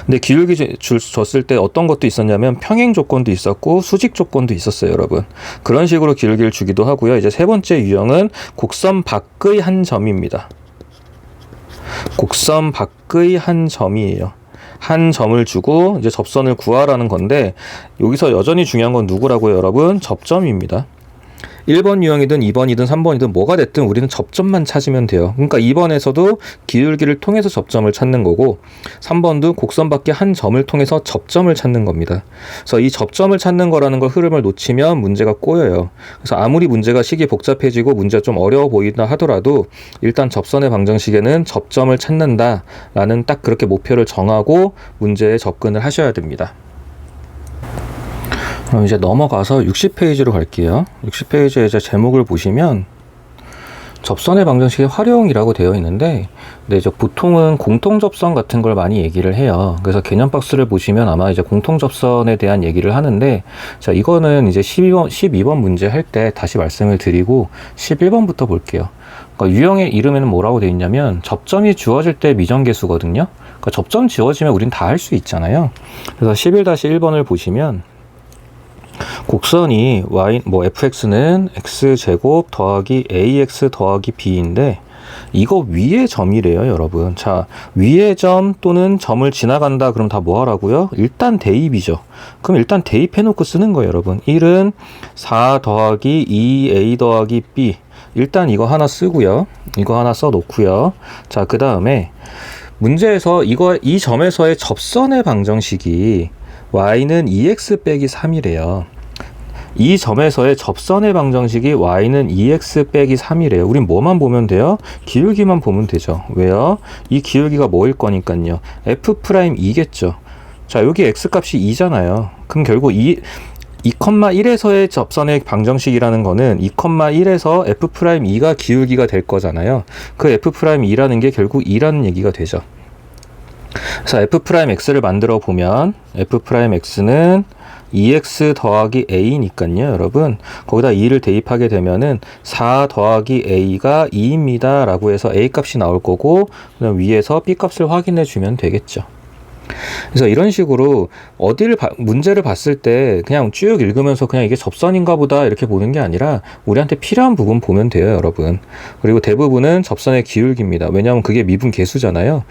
근데 기울기 줬을 때 어떤 것도 있었냐면 평행 조건도 있었고 수직 조건도 있었어요, 여러분. 그런 식으로 기울기를 주기도 하고요. 이제 세 번째 유형은 곡선 밖의 한 점입니다. 곡선 밖의 한 점이에요. 한 점을 주고 이제 접선을 구하라는 건데, 여기서 여전히 중요한 건 누구라고요, 여러분? 접점입니다. 1번 유형이든 2번이든 3번이든 뭐가 됐든 우리는 접점만 찾으면 돼요. 그러니까 2번에서도 기울기를 통해서 접점을 찾는 거고 3번도 곡선 밖에 한 점을 통해서 접점을 찾는 겁니다. 그래서 이 접점을 찾는 거라는 걸 흐름을 놓치면 문제가 꼬여요. 그래서 아무리 문제가 식이 복잡해지고 문제가 좀 어려워 보인다 하더라도 일단 접선의 방정식에는 접점을 찾는다라는 딱 그렇게 목표를 정하고 문제에 접근을 하셔야 됩니다. 그럼 이제 넘어가서 60페이지로 갈게요. 60페이지에 이제 제목을 보시면 접선의 방정식의 활용이라고 되어 있는데, 이제 보통은 공통접선 같은 걸 많이 얘기를 해요. 그래서 개념 박스를 보시면 아마 이제 공통접선에 대한 얘기를 하는데, 자, 이거는 이제 12번 문제 할 때 다시 말씀을 드리고 11번부터 볼게요. 그러니까 유형의 이름에는 뭐라고 되어 있냐면 접점이 주어질 때 미정계수거든요. 그러니까 접점 지워지면 우린 다 할 수 있잖아요. 그래서 11-1번을 보시면 곡선이 fx는 x제곱 더하기 ax 더하기 b인데 이거 위의 점이래요, 여러분. 자, 위의 점 또는 점을 지나간다 그럼 다 뭐 하라고요? 일단 대입이죠. 그럼 일단 대입해놓고 쓰는 거예요, 여러분. 1은 4 더하기 2a 더하기 b. 일단 이거 하나 쓰고요. 이거 하나 써놓고요. 자, 그 다음에 문제에서 이 점에서의 접선의 방정식이 y는 2x 빼기 3이래요. 이 점에서의 접선의 방정식이 y는 2x 빼기 3이래요. 우린 뭐만 보면 돼요? 기울기만 보면 되죠. 왜요? 이 기울기가 뭐일 거니까요. f'2겠죠. 자, 여기 x값이 2잖아요. 그럼 결국 2,1에서의 접선의 방정식이라는 거는 2,1에서 f'2가 기울기가 될 거잖아요. 그 f'2라는 게 결국 2라는 얘기가 되죠. 그래서 f'x를 만들어 보면 f'x는 2x 더하기 a니까요, 여러분. 거기다 2를 대입하게 되면은 4 더하기 a가 2입니다 라고 해서 a 값이 나올 거고, 그다음 위에서 b 값을 확인해 주면 되겠죠. 그래서 이런 식으로 문제를 봤을 때 그냥 쭉 읽으면서 그냥 이게 접선인가 보다 이렇게 보는 게 아니라 우리한테 필요한 부분 보면 돼요, 여러분. 그리고 대부분은 접선의 기울기입니다. 왜냐하면 그게 미분계수잖아요.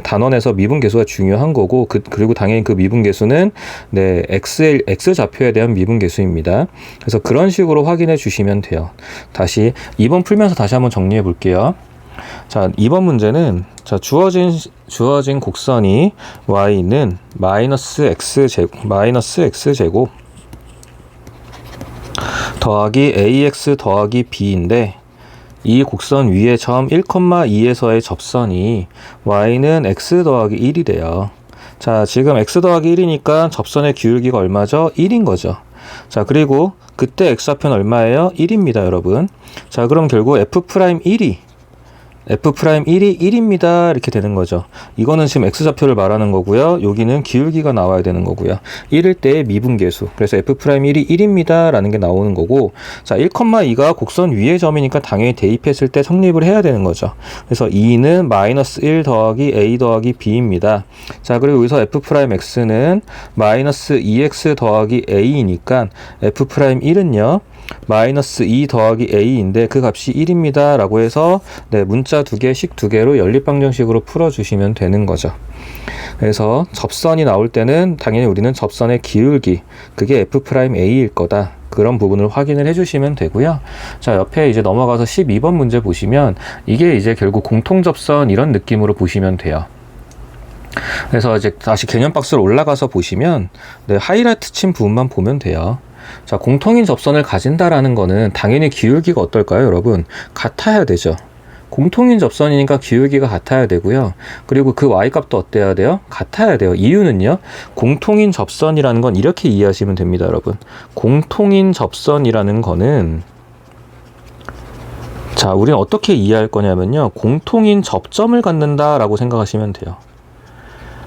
단원에서 미분계수가 중요한 거고, 그리고 당연히 그 미분계수는 X 좌표에 대한 미분계수입니다. 그래서 그런 식으로 확인해 주시면 돼요. 다시 2번 풀면서 다시 한번 정리해 볼게요. 자, 이번 문제는 자, 주어진 곡선이 y는 마이너스 x제곱 더하기 ax 더하기 b인데 이 곡선 위의 점 1,2에서의 접선이 y는 x 더하기 1이 돼요. 자, 지금 x 더하기 1이니까 접선의 기울기가 얼마죠? 1인 거죠. 자, 그리고 그때 x좌표는 얼마예요? 1입니다, 여러분. 자, 그럼 결국 f'1이 1입니다. 이렇게 되는 거죠. 이거는 지금 x좌표를 말하는 거고요. 여기는 기울기가 나와야 되는 거고요. 1일 때의 미분계수. 그래서 f'1이 1입니다. 라는 게 나오는 거고, 자, 1,2가 곡선 위의 점이니까 당연히 대입했을 때 성립을 해야 되는 거죠. 그래서 2는 마이너스 1 더하기 a 더하기 b입니다. 자, 그리고 여기서 f'x는 마이너스 2x 더하기 a이니까 f'1은요. 마이너스 2 더하기 a인데 그 값이 1입니다 라고 해서 네, 문자 두 개씩 두 개로 연립방정식으로 풀어주시면 되는 거죠. 그래서 접선이 나올 때는 당연히 우리는 접선의 기울기, 그게 f'a일 거다, 그런 부분을 확인을 해주시면 되고요. 자, 옆에 이제 넘어가서 12번 문제 보시면 이게 이제 결국 공통접선 이런 느낌으로 보시면 돼요. 그래서 이제 다시 개념 박스로 올라가서 보시면 네, 하이라이트 친 부분만 보면 돼요. 자, 공통인 접선을 가진다라는 거는 당연히 기울기가 어떨까요, 여러분? 같아야 되죠. 공통인 접선이니까 기울기가 같아야 되고요. 그리고 그 y값도 어때야 돼요? 같아야 돼요. 이유는요, 공통인 접선이라는 건 이렇게 이해하시면 됩니다, 여러분. 공통인 접선이라는 거는, 자, 우리는 어떻게 이해할 거냐면요, 공통인 접점을 갖는다라고 생각하시면 돼요.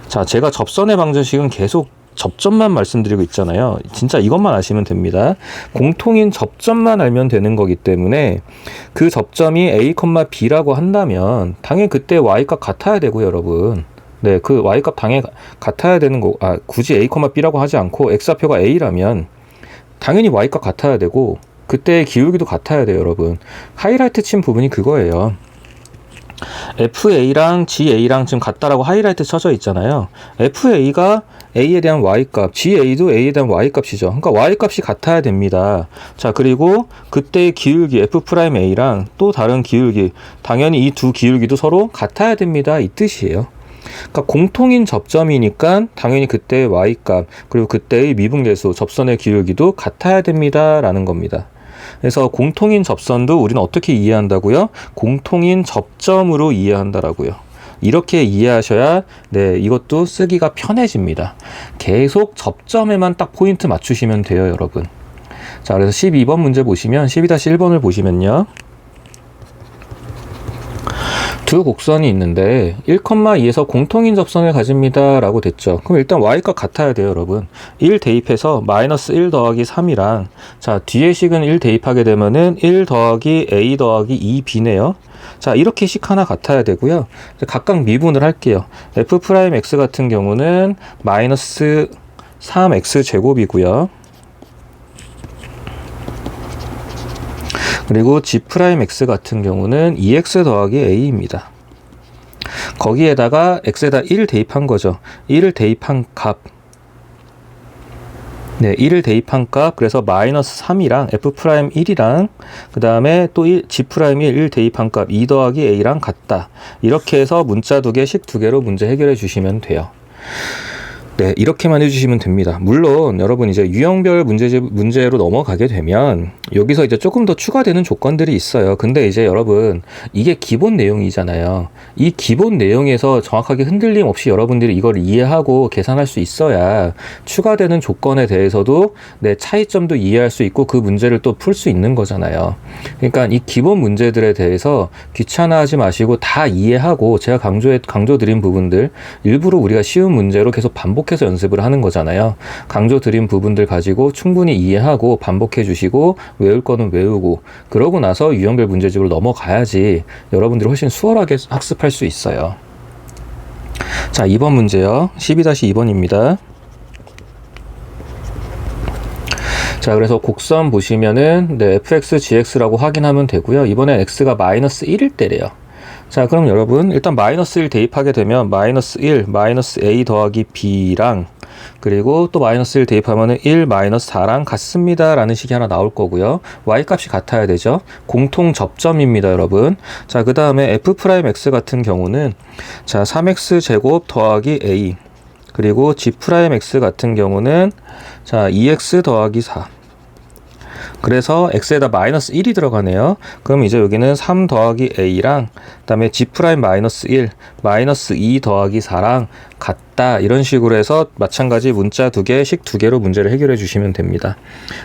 자, 제가 접선의 방정식은 계속 접점만 말씀드리고 있잖아요. 진짜 이것만 아시면 됩니다. 공통인 접점만 알면 되는 거기 때문에 그 접점이 a, b라고 한다면 당연히 그때 y값 같아야 되고요, 여러분. 네, 그 y값 당연히 같아야 되는 거, 굳이 a, b라고 하지 않고 x좌표가 a라면 당연히 y값 같아야 되고 그때 기울기도 같아야 돼요, 여러분. 하이라이트 친 부분이 그거예요. FA랑 GA랑 지금 같다라고 하이라이트 쳐져 있잖아요. FA가 A에 대한 Y값, GA도 A에 대한 Y값이죠. 그러니까 Y값이 같아야 됩니다. 자, 그리고 그때의 기울기 F'A랑 또 다른 기울기, 당연히 이 두 기울기도 서로 같아야 됩니다. 이 뜻이에요. 그러니까 공통인 접점이니까 당연히 그때의 Y값, 그리고 그때의 미분계수, 접선의 기울기도 같아야 됩니다. 라는 겁니다. 그래서 공통인 접선도 우리는 어떻게 이해한다고요? 공통인 접점으로 이해한다라고요. 이렇게 이해하셔야 네, 이것도 쓰기가 편해집니다. 계속 접점에만 딱 포인트 맞추시면 돼요, 여러분. 자, 그래서 12번 문제 보시면 12-1번을 보시면요. 두 곡선이 있는데 1,2에서 공통인 접선을 가집니다 라고 됐죠. 그럼 일단 y값 같아야 돼요, 여러분. 1 대입해서 마이너스 1 더하기 3이랑, 자, 뒤에 식은 1 대입하게 되면은 1 더하기 a 더하기 2b네요. 자, 이렇게 식 하나 같아야 되고요. 각각 미분을 할게요. f'x 같은 경우는 마이너스 3x 제곱이고요. 그리고 g'x 같은 경우는 2x 더하기 a입니다. 거기에다가 x에다 1을 대입한 거죠. 1을 대입한 값. 네, 1을 대입한 값. 그래서 마이너스 3이랑 f'1이랑 그 다음에 또 g'이 1 대입한 값 2 더하기 a랑 같다. 이렇게 해서 문자 두 개씩 두 개로 문제 해결해 주시면 돼요. 네, 이렇게만 해주시면 됩니다. 물론 여러분 이제 유형별 문제로 넘어가게 되면 여기서 이제 조금 더 추가되는 조건들이 있어요. 근데 이제 여러분 이게 기본 내용이잖아요. 이 기본 내용에서 정확하게 흔들림 없이 여러분들이 이걸 이해하고 계산할 수 있어야 추가되는 조건에 대해서도 내 차이점도 이해할 수 있고 그 문제를 또 풀 수 있는 거잖아요. 그러니까 이 기본 문제들에 대해서 귀찮아하지 마시고 다 이해하고 제가 강조드린 부분들 일부러 우리가 쉬운 문제로 계속 반복해서 연습을 하는 거잖아요. 강조드린 부분들 가지고 충분히 이해하고 반복해 주시고 외울 거는 외우고 그러고 나서 유형별 문제집으로 넘어가야지 여러분들이 훨씬 수월하게 학습할 수 있어요. 자, 2번 문제요. 12-2번입니다. 자, 그래서 곡선 보시면은 네, fx, gx라고 확인하면 되고요. 이번엔 x가 마이너스 1일 때래요. 자, 그럼 여러분 일단 마이너스 1 대입하게 되면 마이너스 1, 마이너스 a 더하기 b랑 그리고 또 마이너스 1 대입하면은 1 마이너스 4랑 같습니다 라는 식이 하나 나올 거고요. y값이 같아야 되죠. 공통 접점입니다, 여러분. 자, 그 다음에 f'x 같은 경우는 자 3x 제곱 더하기 a, 그리고 g'x 같은 경우는 자 2x 더하기 4. 그래서 x에다 마이너스 1이 들어가네요. 그럼 이제 여기는 3 더하기 a랑 그다음에 g 프라임 마이너스 1, 마이너스 2 더하기 4랑 같다. 이런 식으로 해서 마찬가지 문자 두 개씩 두 개로 문제를 해결해 주시면 됩니다.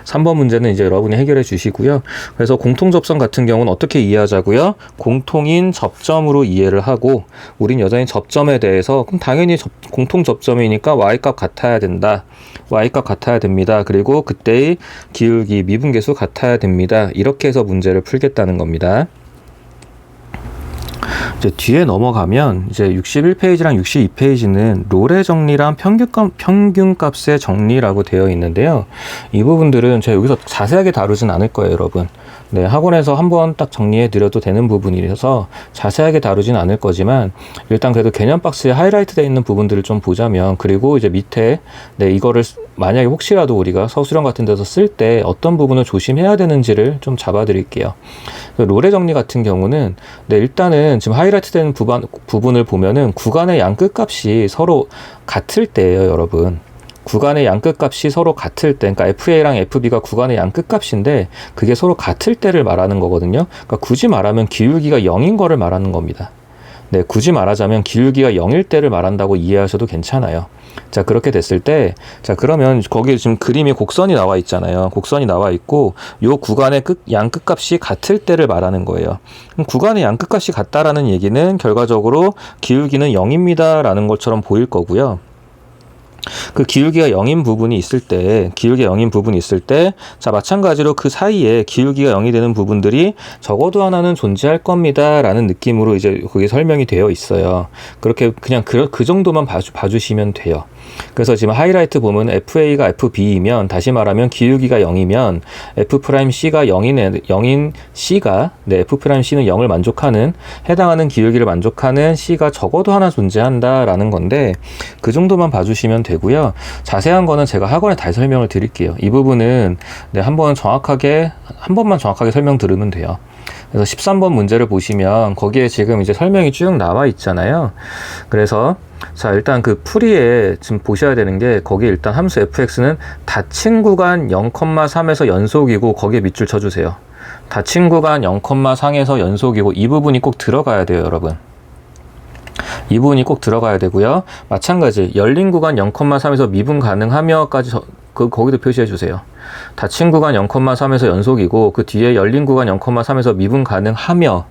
3번 문제는 이제 여러분이 해결해 주시고요. 그래서 공통접점 같은 경우는 어떻게 이해하자고요? 공통인 접점으로 이해를 하고, 우린 여전히 접점에 대해서 그럼 당연히 공통접점이니까 y값 같아야 된다. y값 같아야 됩니다. 그리고 그때의 기울기 미분계수 같아야 됩니다. 이렇게 해서 문제를 풀겠다는 겁니다. 이제 뒤에 넘어가면 이제 61페이지랑 62페이지는 롤의 정리랑 평균값의 정리라고 되어 있는데요. 이 부분들은 제가 여기서 자세하게 다루진 않을 거예요, 여러분. 네, 학원에서 한번 딱 정리해 드려도 되는 부분이라서 자세하게 다루진 않을 거지만, 일단 그래도 개념 박스에 하이라이트 되어 있는 부분들을 좀 보자면, 그리고 이제 밑에 네, 이거를 만약에 혹시라도 우리가 서술형 같은 데서 쓸 때 어떤 부분을 조심해야 되는지를 좀 잡아 드릴게요. 롤의 정리 같은 경우는 네, 일단은 지금 하이라이트 된 부분을 보면은 구간의 양 끝값이 서로 같을 때예요, 여러분. 구간의 양 끝값이 서로 같을 때, 그러니까 FA랑 FB가 구간의 양 끝값인데 그게 서로 같을 때를 말하는 거거든요. 그러니까 굳이 말하면 기울기가 0인 거를 말하는 겁니다. 네, 굳이 말하자면 기울기가 0일 때를 말한다고 이해하셔도 괜찮아요. 자, 그렇게 됐을 때, 자, 그러면 거기에 지금 그림이 곡선이 나와 있잖아요. 곡선이 나와 있고, 요 구간의 양 끝값이 같을 때를 말하는 거예요. 그럼 구간의 양 끝값이 같다라는 얘기는 결과적으로 기울기는 0입니다 라는 것처럼 보일 거고요. 그 기울기가 0인 부분이 있을 때, 자, 마찬가지로 그 사이에 기울기가 0이 되는 부분들이 적어도 하나는 존재할 겁니다 라는 느낌으로 이제 거기 설명이 되어 있어요. 그렇게 그냥 그 정도만 봐주시면 돼요. 그래서 지금 하이라이트 보면 FA가 FB이면, 다시 말하면 기울기가 0이면 F'C가 0인 C가, 네, F'C는 0을 만족하는, 해당하는 기울기를 만족하는 C가 적어도 하나 존재한다 라는 건데, 그 정도만 봐주시면 되고요. 자세한 거는 제가 학원에 다시 설명을 드릴게요. 이 부분은 네, 한 번만 정확하게 설명 들으면 돼요. 그래서 13번 문제를 보시면 거기에 지금 이제 설명이 쭉 나와 있잖아요. 그래서 자, 일단 그 풀이에 지금 보셔야 되는 게, 거기 일단 함수 fx는 닫힌 구간 0,3에서 연속이고, 거기에 밑줄 쳐주세요. 닫힌 구간 0,3에서 연속이고, 이 부분이 꼭 들어가야 돼요, 여러분. 이 부분이 꼭 들어가야 되고요. 마찬가지 열린 구간 0,3에서 미분 가능하며까지 거기도 표시해 주세요. 닫힌 구간 0,3에서 연속이고, 그 뒤에 열린 구간 0,3에서 미분 가능하며까지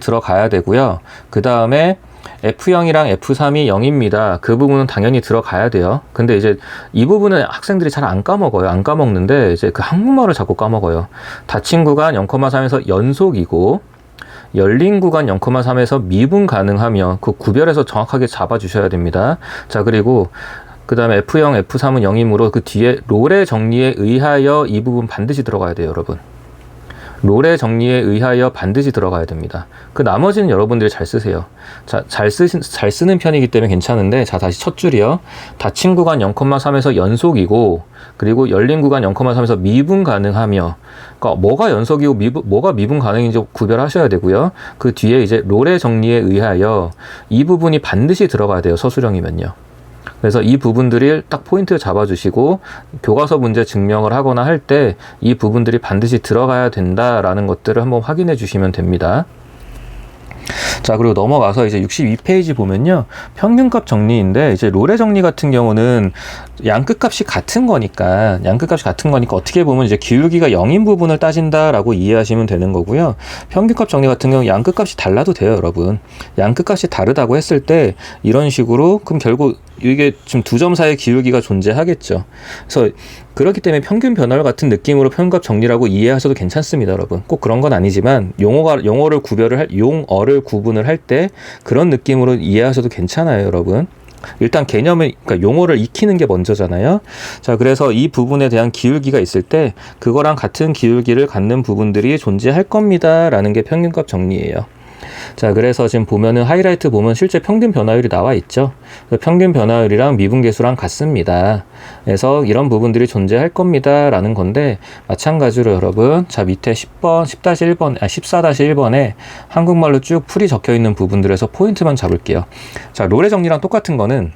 들어가야 되고요. 그 다음에 F0이랑 F3이 0입니다. 그 부분은 당연히 들어가야 돼요. 근데 이제 이 부분은 학생들이 잘 안 까먹어요. 안 까먹는데 이제 그 한국말을 자꾸 까먹어요. 닫힌 구간 0,3에서 연속이고, 열린 구간 0,3에서 미분 가능하며, 그 구별해서 정확하게 잡아주셔야 됩니다. 자, 그리고 그 다음에 F0, F3은 0이므로 그 뒤에 롤의 정리에 의하여 이 부분 반드시 들어가야 돼요, 여러분. 롤의 정리에 의하여 반드시 들어가야 됩니다. 그 나머지는 여러분들이 잘 쓰세요. 자, 잘 쓰는 편이기 때문에 괜찮은데, 자, 다시 첫 줄이요. 닫힌 구간 0,3에서 연속이고, 그리고 열린 구간 0,3에서 미분 가능하며, 그러니까 뭐가 연속이고 뭐가 미분 가능인지 구별하셔야 되고요. 그 뒤에 이제 롤의 정리에 의하여 이 부분이 반드시 들어가야 돼요, 서술형이면요. 그래서 이 부분들을 딱 포인트 잡아주시고, 교과서 문제 증명을 하거나 할 때 이 부분들이 반드시 들어가야 된다라는 것들을 한번 확인해 주시면 됩니다. 자, 그리고 넘어가서 이제 62페이지 보면요, 평균값 정리인데, 이제 롤의 정리 같은 경우는 양 끝값이 같은 거니까 어떻게 보면 이제 기울기가 0인 부분을 따진다라고 이해하시면 되는 거고요. 평균값 정리 같은 경우 양 끝값이 달라도 돼요, 여러분. 양 끝값이 다르다고 했을 때 이런 식으로, 그럼 결국 이게 지금 두 점 사이의 기울기가 존재하겠죠. 그래서 그렇기 때문에 평균 변화 같은 느낌으로 평균값 정리라고 이해하셔도 괜찮습니다, 여러분. 꼭 그런 건 아니지만 용어를 구분을 할 때 그런 느낌으로 이해하셔도 괜찮아요, 여러분. 일단 개념을, 그러니까 용어를 익히는 게 먼저잖아요. 자, 그래서 이 부분에 대한 기울기가 있을 때 그거랑 같은 기울기를 갖는 부분들이 존재할 겁니다 라는 게 평균값 정리예요. 자, 그래서 지금 보면은 하이라이트 보면 실제 평균 변화율이 나와 있죠. 평균 변화율이랑 미분계수랑 같습니다. 그래서 이런 부분들이 존재할 겁니다 라는 건데, 마찬가지로 여러분, 자 밑에 10번, 10-1번, 14-1번에 한국말로 쭉 풀이 적혀 있는 부분들에서 포인트만 잡을게요. 자, 롤의 정리랑 똑같은 거는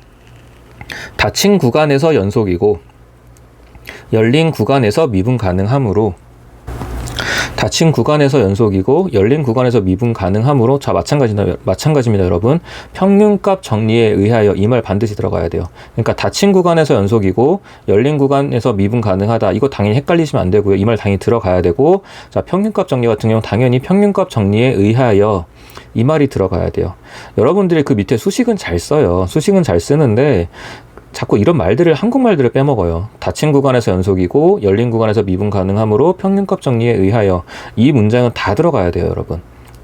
닫힌 구간에서 연속이고 열린 구간에서 미분 가능하므로, 닫힌 구간에서 연속이고 열린 구간에서 미분 가능하므로, 자 마찬가지입니다 여러분. 평균값 정리에 의하여, 이 말 반드시 들어가야 돼요. 그러니까 닫힌 구간에서 연속이고 열린 구간에서 미분 가능하다, 이거 당연히 헷갈리시면 안 되고요. 이 말 당연히 들어가야 되고, 자 평균값 정리 같은 경우 당연히 평균값 정리에 의하여, 이 말이 들어가야 돼요. 여러분들이 그 밑에 수식은 잘 써요. 수식은 잘 쓰는데 자꾸 이런 말들을, 한국말들을 빼먹어요. 닫힌 구간에서 연속이고 열린 구간에서 미분 가능하므로 평균값 정리에 의하여, 이 문장은 다 들어가야 돼요 여러분.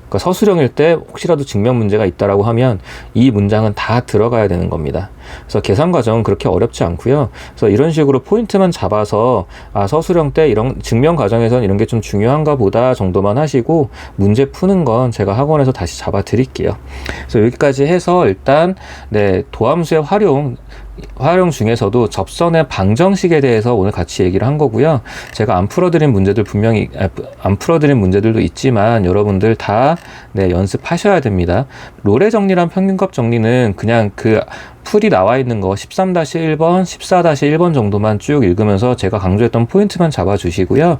그러니까 서술형일 때 혹시라도 증명 문제가 있다라고 하면 이 문장은 다 들어가야 되는 겁니다. 그래서 계산 과정은 그렇게 어렵지 않고요. 그래서 이런 식으로 포인트만 잡아서, 아 서술형 때 이런 증명 과정에서는 이런 게 좀 중요한가 보다 정도만 하시고, 문제 푸는 건 제가 학원에서 다시 잡아 드릴게요. 그래서 여기까지 해서 일단 도함수의 활용 중에서도 접선의 방정식에 대해서 오늘 같이 얘기를 한 거고요. 제가 안 풀어드린 문제들도 있지만 여러분들 다 연습하셔야 됩니다. 롤의 정리랑 평균값 정리는 그냥 그 풀이 나와 있는 거 13-1번, 14-1번 정도만 쭉 읽으면서 제가 강조했던 포인트만 잡아주시고요.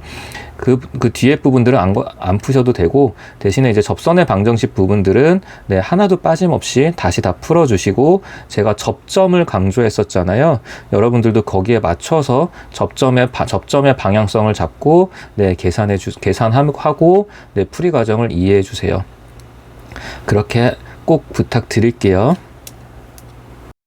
그 뒤에 부분들은 안 푸셔도 되고, 대신에 이제 접선의 방정식 부분들은 하나도 빠짐없이 다시 다 풀어주시고, 제가 접점을 강조했었잖아요. 여러분들도 거기에 맞춰서 접점의 방향성을 잡고 계산하고 풀이 과정을 이해해 주세요. 그렇게 꼭 부탁드릴게요.